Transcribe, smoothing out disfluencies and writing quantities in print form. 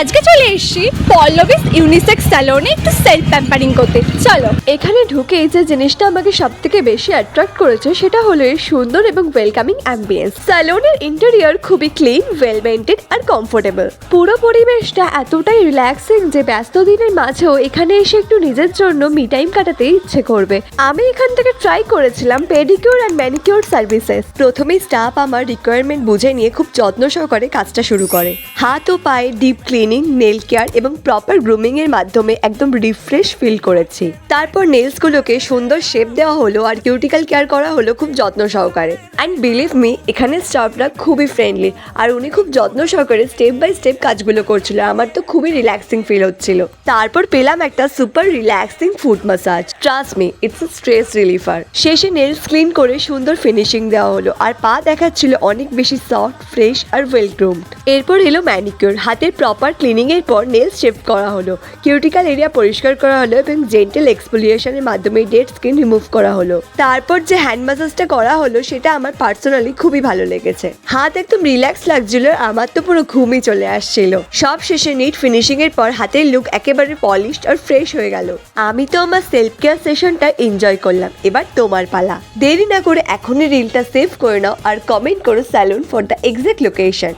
আজকে চলে এসেছি পল্লবীস ইউনিসেক্স স্যালনে একটু সেলফ প্যাম্পারিং করতে। চলো। এখানে ঢুকে যে জিনিসটা আমাকে সব থেকে বেশি অ্যাট্রাক্ট করেছে সেটা হলো এর সুন্দর এবং ওয়েলকামিং অ্যাম্বিয়েন্স। স্যালনের ইন্টেরিয়র খুবই ক্লিন, ওয়েল মেইনটেইন আর কমফোর্টেবল। পুরো পরিবেশটা এতটাই রিল্যাক্সিং যে ব্যস্ত দিনের মাঝেও এখানে এসে একটু নিজের জন্য মি টাইম কাটাতে ইচ্ছে করবে। আমি এখান থেকে ট্রাই করেছিলাম পেডিকিউর অ্যান্ড ম্যানিকিউর সার্ভিসেস। প্রথমেই স্টাফ আমার রিকোয়ারমেন্ট বুঝে নিয়ে খুব যত্ন সহকারে কাজটা শুরু করে। হাত ও পায়ে ডিপ ক্লিনিং, নেল কেয়ার এবং প্রপার গ্রুমিং এর মাধ্যমে একদম রিফ্রেশ ফিল করেছি। তারপর নেলসগুলোকে সুন্দর শেপ দেওয়া হলো আর কিউটিক্যাল কেয়ার করা হলো খুব যত্ন সহকারে। অ্যান্ড বিলিভ মি, এখানে স্টাফরা খুবই ফ্রেন্ডলি আর উনি খুব যত্ন সহকারে স্টেপ বাই স্টেপ কাজগুলো করছিল। আমার তো খুবই রিল্যাক্সিং ফিল হচ্ছিল। তারপর পেলাম একটা super relaxing foot massage. Trust me, it's a stress রিলিফার। শেষে নেলস ক্লিন করে সুন্দর ফিনিশিং দেওয়া হলো আর পা দেখাচ্ছিল অনেক বেশি soft, fresh are well groomed. এরপর এলো ম্যানিকিউর। হাতের প্রপার ক্লিনিং এর পর নেলস শেপ করা হলো, কিউটিক্যাল এরিয়া পরিষ্কার করা হলো এবং জেন্টাল এক্সফোলিয়েশনের মাধ্যমে ডেড স্কিন রিমুভ করা হলো। তারপর যে হ্যান্ড ম্যাসাজটা করা হলো সেটা আমার পার্সোনালি খুবই ভালো লেগেছে। হাত একদম রিল্যাক্স লাগছিল, আমার তো পুরো ঘুমই চলে আসছিল। সব শেষে নিট ফিনিশিং এর পর হাতের লুক একেবারে পলিশড আর ফ্রেশ হয়ে গেল। আমি তো আমার সেলফ কেয়ার সেশনটা এনজয় করলাম। এবার তোমার পালা। দেরি না করে এখনই রিলটা সেভ করে নাও আর কমেন্ট করো salon for the exact location.